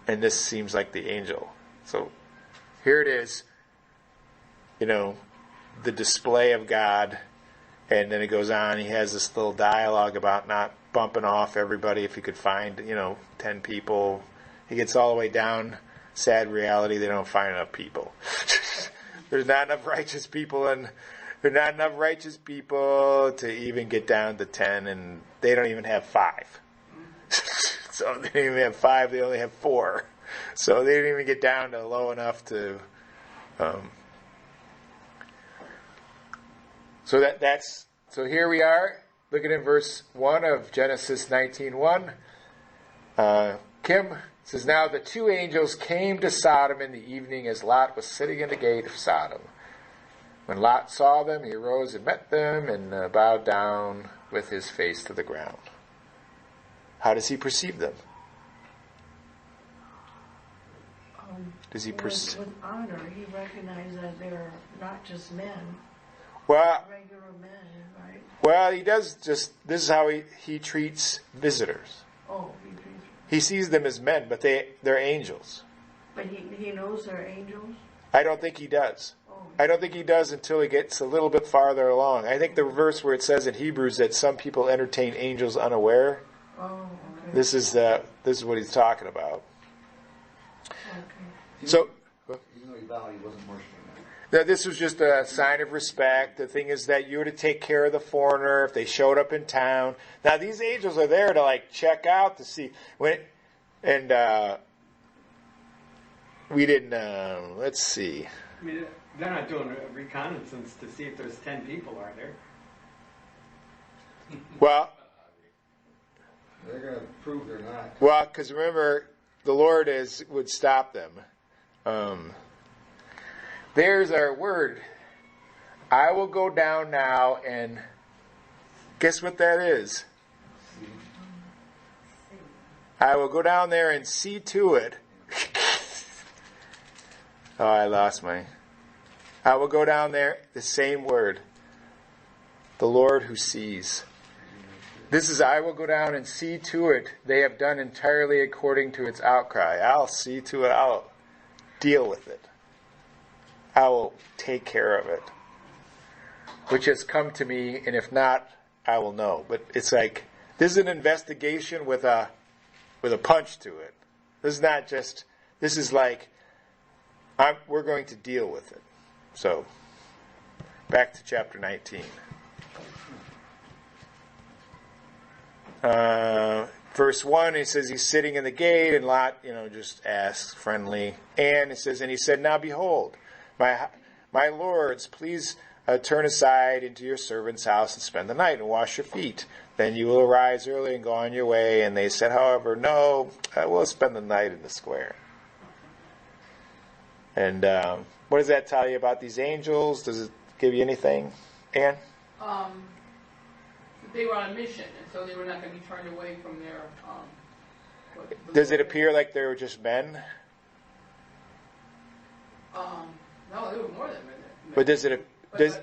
And this seems like the angel. So here it is, the display of God. And then it goes on, he has this little dialogue about not bumping off everybody if he could find, 10 people. He gets all the way down, sad reality, they don't find enough people. There's not enough righteous people, and there are not enough righteous people to even get down to 10, and they don't even have 5. So they don't even have 5, they only have 4. So they didn't even get down to low enough to... So here we are, looking at verse 1 of Genesis 19:1. Kim says, now the two angels came to Sodom in the evening as Lot was sitting in the gate of Sodom. When Lot saw them, he arose and met them and bowed down with his face to the ground. How does he perceive them? Does he perceive? With honor, he recognized that they're not just men, well, regular men, right? Well, he does this is how he treats visitors. Oh, he sees them as men, but they're angels. But he knows they're angels? I don't think he does. I don't think he does until he gets a little bit farther along. I think the verse where it says in Hebrews that some people entertain angels unaware, Oh, okay. this is what he's talking about. Okay. So, Even though he vowed he wasn't worshiping them. now, this was just a sign of respect. The thing is that you were to take care of the foreigner if they showed up in town. Now, these angels are there to check out to see when, and we didn't. Let's see. I mean, they're not doing a reconnaissance to see if there's 10 people, are there? Well, They're going to prove they're not. well, because remember, the Lord would stop them. There's our word. I will go down now and guess what that is? I will go down there and see to it. Oh, I lost my. I will go down there, the same word. The Lord who sees. This is, I will go down and see to it. They have done entirely according to its outcry. I'll see to it. I'll deal with it. I will take care of it. Which has come to me, and if not, I will know. But it's like, this is an investigation with a punch to it. This is not just, this is like, we're going to deal with it. So, back to chapter 19. Verse 1, he says he's sitting in the gate, and Lot, just asks friendly. And it says, and he said, now behold, my lords, please turn aside into your servant's house and spend the night and wash your feet. Then you will arise early and go on your way. And they said, however, no, we'll spend the night in the square. And what does that tell you about these angels? Does it give you anything, Ann? They were on a mission, and so they were not going to be turned away from their. Does it appear like they were just men? No, they were more than men. But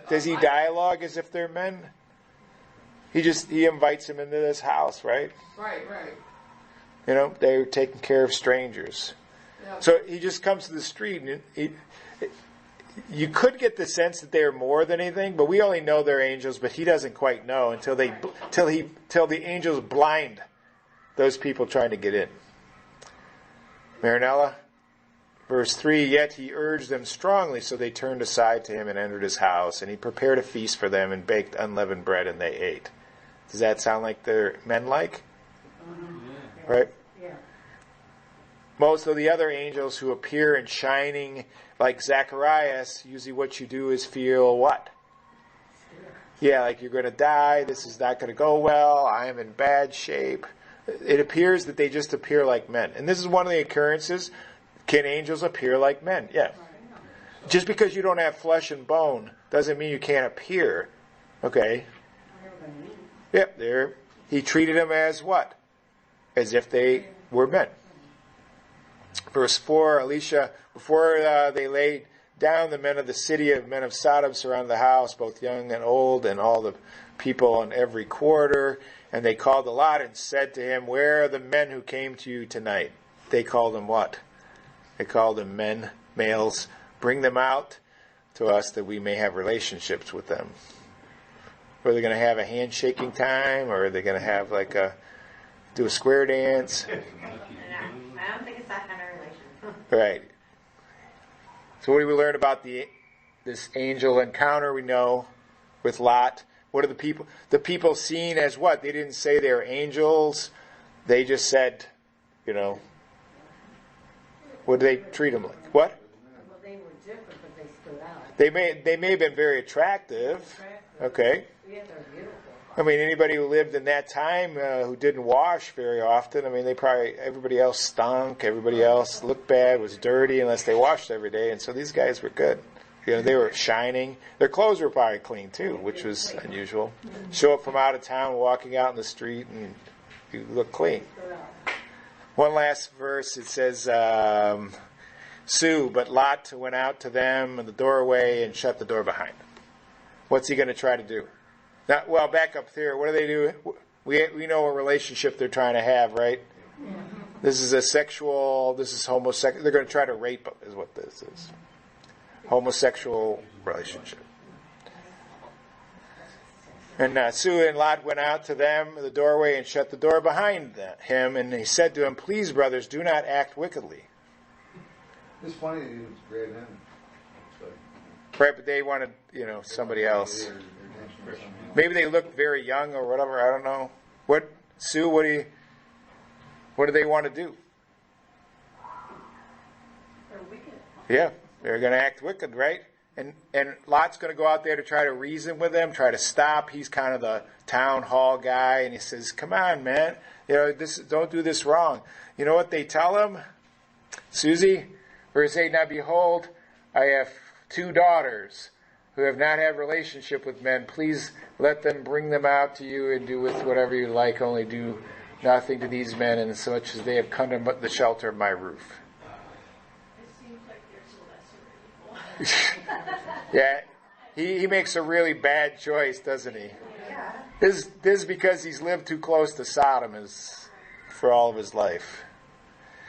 does he dialogue as if they're men? He invites him into this house, right? Right. They're taking care of strangers. Yeah. So he just comes to the street, and you could get the sense that they're more than anything, but we only know they're angels, but he doesn't quite know until the angels blind those people trying to get in. Marinella, verse 3, yet he urged them strongly, so they turned aside to him and entered his house, and he prepared a feast for them and baked unleavened bread, and they ate. Does that sound like they're men-like? Right? Yeah. Most of the other angels who appear in shining, like Zacharias, usually what you do is feel what? Yeah, like you're going to die, this is not going to go well, I am in bad shape. It appears that they just appear like men. And this is one of the occurrences. Can angels appear like men? Yeah. Just because you don't have flesh and bone doesn't mean you can't appear. Okay? Yep, he treated them as what? As if they were men. Verse 4, Elisha, before they laid down, the men of the city of men of Sodom surrounded the house, both young and old, and all the people in every quarter. And they called Lot and said to him, where are the men who came to you tonight? They called them what? They called them men, males. Bring them out to us that we may have relationships with them. Are they going to have a handshaking time, or are they going to have do a square dance? I don't think it's that kind of relation. Right. So what do we learn about this angel encounter? We know with Lot. What are the people? The people seen as what? They didn't say they were angels. They just said, what do they treat them like? What? Well, they were different, but they stood out. They may have been very attractive. Okay. Yeah, they're beautiful. I mean, anybody who lived in that time who didn't wash very often, I mean, everybody else stunk, everybody else looked bad, was dirty, unless they washed every day, and so these guys were good. They were shining. Their clothes were probably clean, too, which was unusual. Show up from out of town, walking out in the street, and you look clean. One last verse, it says, Sue, but Lot went out to them in the doorway and shut the door behind him. What's he going to try to do? Now, well, back up here. What do they do? We know what relationship they're trying to have, right? This is homosexual. They're going to try to rape him, is what this is. homosexual relationship. And Sue and Lot went out to them, the doorway, and shut the door behind him. And he said to him, "Please, brothers, do not act wickedly." It's funny that he was grabbing him. Right, but they wanted, somebody else. Maybe they looked very young or whatever. I don't know. What, Sue? What do they want to do? They're wicked. Yeah, they're going to act wicked, right? And Lot's going to go out there to try to reason with them, try to stop. He's kind of the town hall guy, and he says, "Come on, man, don't do this wrong." You know what they tell him, Susie? Verse 8: "Now behold, I have 2 daughters who have not had relationship with men. Please let them bring them out to you and do with whatever you like. Only do nothing to these men, in so much as they have come to the shelter of my roof." It seems like there's a lesser evil. Yeah, he makes a really bad choice, doesn't he? Yeah. This is because he's lived too close to Sodom for all of his life.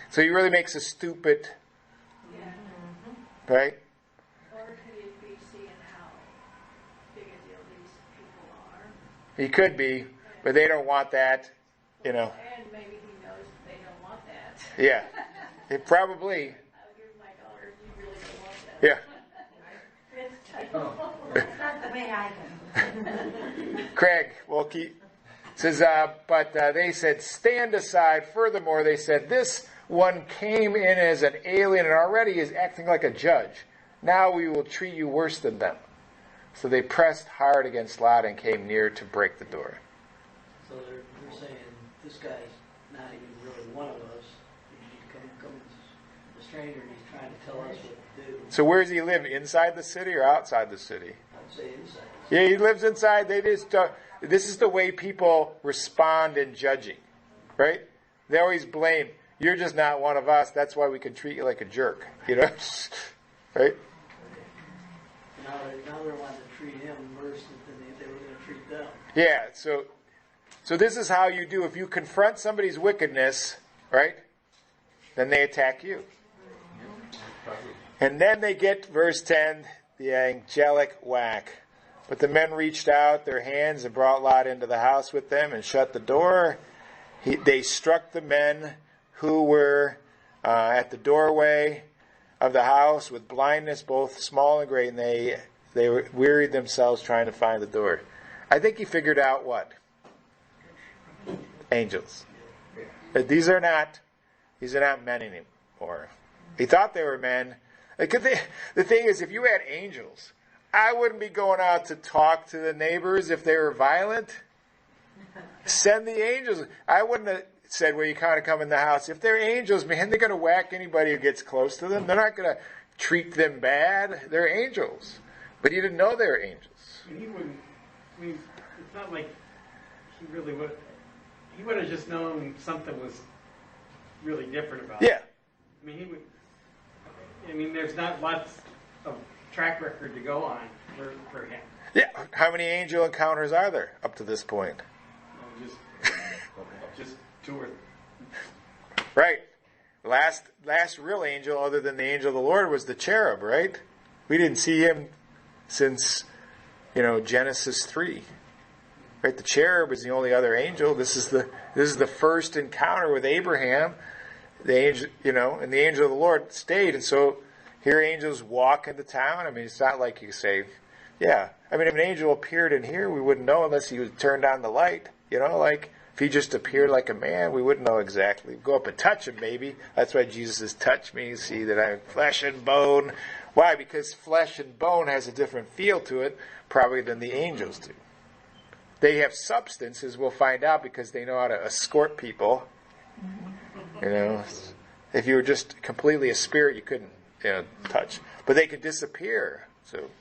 So he really makes a stupid, right? Or could it be seeing how big a deal these people are? He could be, but they don't want that, And maybe he knows they don't want that. Yeah, probably. I'll give my daughter, you really don't want that. Yeah. Not the way I can. Craig, says, but they said, "Stand aside." Furthermore, they said, "This one came in as an alien and already is acting like a judge. Now we will treat you worse than them." So they pressed hard against Lot and came near to break the door. So they're saying, this guy's not even really one of us. He comes a stranger and he's trying to tell us what to do. So where does he live? Inside the city or outside the city? I'd say inside. Yeah, he lives inside. This is the way people respond in judging, right? They always blame, "You're just not one of us. That's why we can treat you like a jerk." Right? Now they're wanting to treat him worse than they were going to treat them. Yeah. So this is how you do. If you confront somebody's wickedness, right, then they attack you. And then they get, verse 10, the angelic whack. "But the men reached out their hands and brought Lot into the house with them and shut the door. They struck the men who were at the doorway of the house with blindness, both small and great, and they wearied themselves trying to find the door." I think he figured out what? Angels. These are not men anymore. He thought they were men. The thing is, if you had angels, I wouldn't be going out to talk to the neighbors if they were violent. Send the angels. I wouldn't have said, "Well, you kind of come in the house." If they're angels, man, they're going to whack anybody who gets close to them. They're not going to treat them bad. They're angels. But he didn't know they were angels. And he wouldn't, it's not like he really would, he would have just known something was really different about it. Yeah. There's not lots of track record to go on for him. Yeah. How many angel encounters are there up to this point? Just 2 or 3. Right. Last real angel other than the angel of the Lord was the cherub, right? We didn't see him since, Genesis 3. Right? The cherub is the only other angel. This is the first encounter with Abraham. The angel, and the angel of the Lord stayed. And so here angels walk into town. It's not like you say, yeah. If an angel appeared in here, we wouldn't know unless he would turn on the light. Like if he just appeared like a man, we wouldn't know exactly. We'd go up and touch him, maybe. That's why Jesus says, "Touch me, see that I'm flesh and bone." Why? Because flesh and bone has a different feel to it, probably than the angels do. They have substance, as we'll find out, because they know how to escort people. If you were just completely a spirit, you couldn't, touch. But they could disappear. So,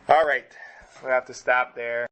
all right, we'll have to stop there.